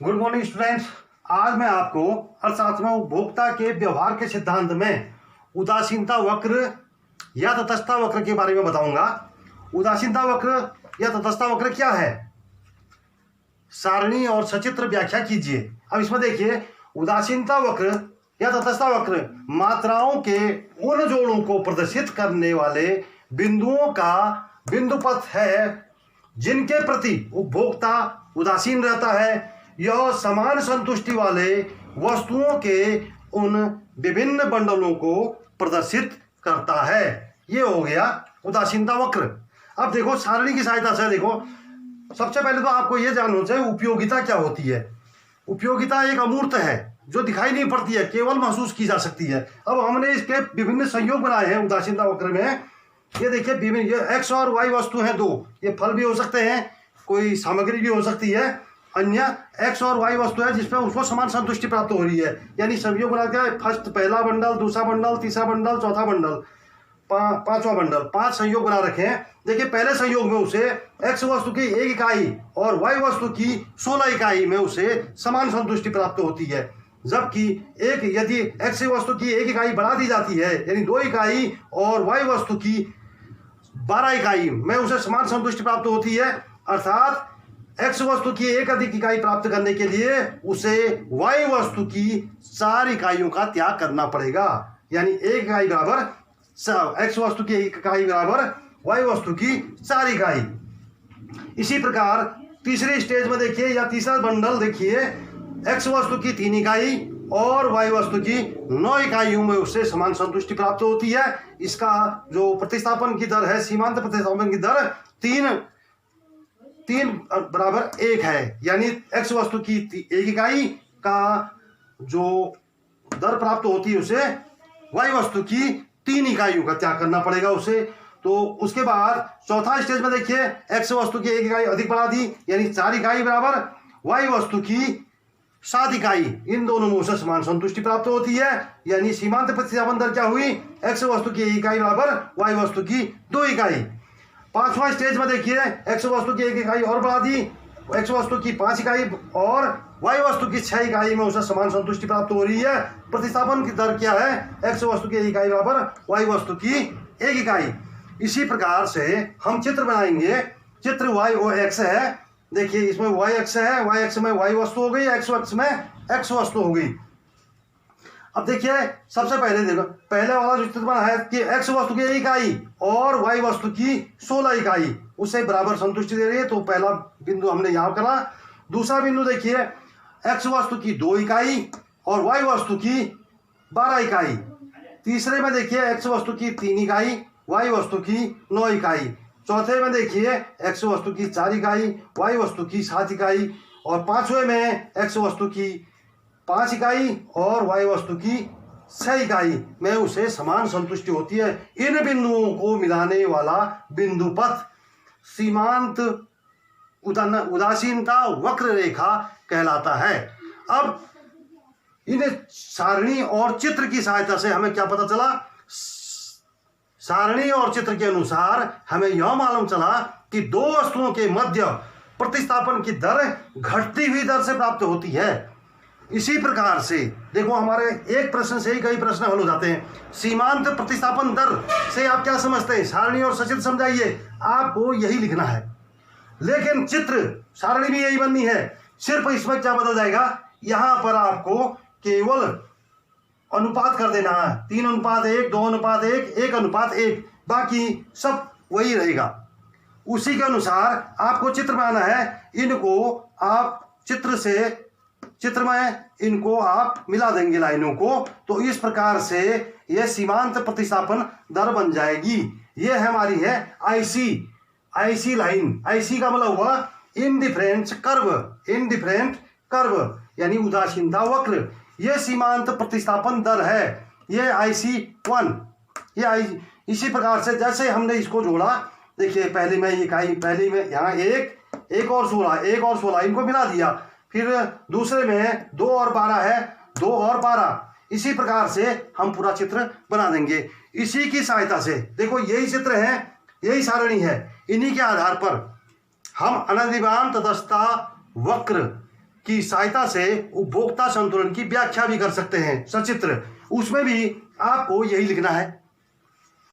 Good morning students. आज मैं आपको अर्थशास्त्र में उपभोक्ता के व्यवहार के सिद्धांत में उदासीनता वक्र या तटस्थता वक्र के बारे में बताऊंगा। उदासीनता वक्र या तटस्थता वक्र क्या है, सारणी और सचित्र व्याख्या कीजिए। अब इसमें देखिए, उदासीनता वक्र या तटस्थता वक्र मात्राओं के उन जोड़ों को प्रदर्शित करने वाले बिंदुओं का बिंदुपथ है जिनके प्रति उपभोक्ता उदासीन रहता है। यह समान संतुष्टि वाले वस्तुओं के उन विभिन्न बंडलों को प्रदर्शित करता है। ये हो गया उदासीनता वक्र। अब देखो, सारणी की सहायता से देखो, सबसे पहले तो आपको यह जानना चाहिए उपयोगिता क्या होती है। उपयोगिता एक अमूर्त है जो दिखाई नहीं पड़ती है, केवल महसूस की जा सकती है। अब हमने इसके विभिन्न संयोग बनाए हैं उदासीनता वक्र में। ये देखिए, विभिन्न, ये एक्स और वाई वस्तु हैं दो, ये फल भी हो सकते हैं, कोई सामग्री भी हो सकती है, अन्य एक्स और वाई वस्तु है जिसमें उसको समान संतुष्टि प्राप्त हो रही है। यानी संयोग बना के फर्स्ट पहला बंडल, दूसरा बंडल, तीसरा बंडल, चौथा बंडल, पांचवा बंडल, 5 संयोग बना रखे हैं। देखिए, पहले संयोग में उसे एक्स वस्तु की 1 इकाई और वाई वस्तु की 16 इकाई में उसे समान संतुष्टि प्राप्त होती है। जबकि यदि एक्स वस्तु की 1 इकाई बढ़ा दी जाती है, यानी 2 इकाई, और वाई वस्तु की 12 इकाई में उसे समान संतुष्टि प्राप्त होती है। अर्थात एक्स वस्तु की 1 अधिक इकाई प्राप्त करने के लिए उसे वाई वस्तु की 4 इकाइयों का त्याग करना पड़ेगा। यानी 1 इकाई बराबर एक्स वस्तु की 1 इकाई बराबर वाई वस्तु की 4 इकाई। इसी प्रकार तीसरी स्टेज में देखिए, या तीसरा बंडल देखिए, एक्स वस्तु की 3 इकाई और वाई वस्तु की 9 इकाइयों में उससे समान संतुष्टि प्राप्त होती है। इसका जो प्रतिस्थापन की दर है, सीमांत प्रतिस्थापन की दर 3 बराबर 1 है। यानी एक्स वस्तु की 1 इकाई का जो दर प्राप्त होती है उसे वाई वस्तु की 3 इकाइयों का त्याग करना पड़ेगा उसे। तो उसके बाद चौथा स्टेज में देखिए, एक्स वस्तु की 1 इकाई अधिक बढ़ा दी, यानी 4 इकाई बराबर वाई वस्तु की 7 इकाई, इन दोनों में उसे समान संतुष्टि प्राप्त होती है। यानी सीमांत प्रतिस्थापन दर क्या हुई, एक्स वस्तु की 1 इकाई बराबर वाई वस्तु की 2 इकाई। पांचवा स्टेज में देखिए, एक्स वस्तु की 1 इकाई और बढ़ा दी, एक्स वस्तु की 5 इकाई और वाई वस्तु की 6 इकाई में उसे समान संतुष्टि प्राप्त हो रही है। प्रतिस्थापन की दर क्या है, एक्स वस्तु की 1 इकाई बराबर वाई वस्तु की 1 इकाई। इसी प्रकार से हम चित्र बनाएंगे। चित्र वाई और एक्स है। देखिए, इसमें वाई एक्स है, वाई एक्स में वाई वस्तु हो गई, एक्स एक्स में एक्स वस्तु हो गई। अब देखिए, सबसे पहले देखो, पहले वाला जो चित्र बना है कि एक्स वस्तु की 1 इकाई और वाई वस्तु की 16 इकाई उसे बराबर संतुष्टि दे रही है, तो पहला बिंदु हमने यहां करा। दूसरा बिंदु देखिए, एक्स वस्तु की 2 इकाई और वाई वस्तु की 12 इकाई। तीसरे में देखिए, एक्स वस्तु की 3 इकाई, वाई वस्तु की 9 इकाई। चौथे में देखिए, एक्स वस्तु की 4 इकाई, वाई वस्तु की 7 इकाई। और पांचवें में एक्स वस्तु की 5 इकाई और वाई वस्तु की 6 इकाई में उसे समान संतुष्टि होती है। इन बिंदुओं को मिलाने वाला बिंदुपथ सीमांत उदासीनता वक्र रेखा कहलाता है। अब इन सारणी और चित्र की सहायता से हमें क्या पता चला, सारणी और चित्र के अनुसार हमें यह मालूम चला कि दो वस्तुओं के मध्य प्रतिस्थापन की दर घटती हुई दर से प्राप्त होती है। इसी प्रकार से देखो, हमारे एक प्रश्न से ही कई प्रश्न हल हो जाते हैं। सीमांत प्रतिस्थापन दर से आप क्या समझते हैं, सारणी और सचित्र समझाइए, आपको यही लिखना है। लेकिन चित्र सारणी भी यही बननी है, सिर्फ इसमें क्या बदल जाएगा, यहां पर आपको केवल अनुपात कर देना है, 3:1, 2:1, 1:1, बाकी सब वही रहेगा। उसी के अनुसार आपको चित्र बनाना है। इनको आप चित्र में इनको आप मिला देंगे लाइनों को, तो इस प्रकार से यह सीमांत प्रतिस्थापन दर बन जाएगी। यह हमारी है आईसी लाइन। आईसी का मतलब हुआ इनडिफरेंट कर्व, यानी उदासीनता वक्र। यह सीमांत प्रतिस्थापन दर है, यह IC1। इसी प्रकार से जैसे हमने इसको जोड़ा, देखिए, पहले में इकाई, पहले में यहाँ एक और 16 इनको मिला दिया। फिर दूसरे में 2 और 12 है, 2 और 12। इसी प्रकार से हम पूरा चित्र बना देंगे। इसी की सहायता से देखो, यही चित्र है, यही सारणी है। इन्हीं के आधार पर हम अनधिमान तटस्थता वक्र की सहायता से उपभोक्ता संतुलन की व्याख्या भी कर सकते हैं। सचित्र, उसमें भी आपको यही लिखना है।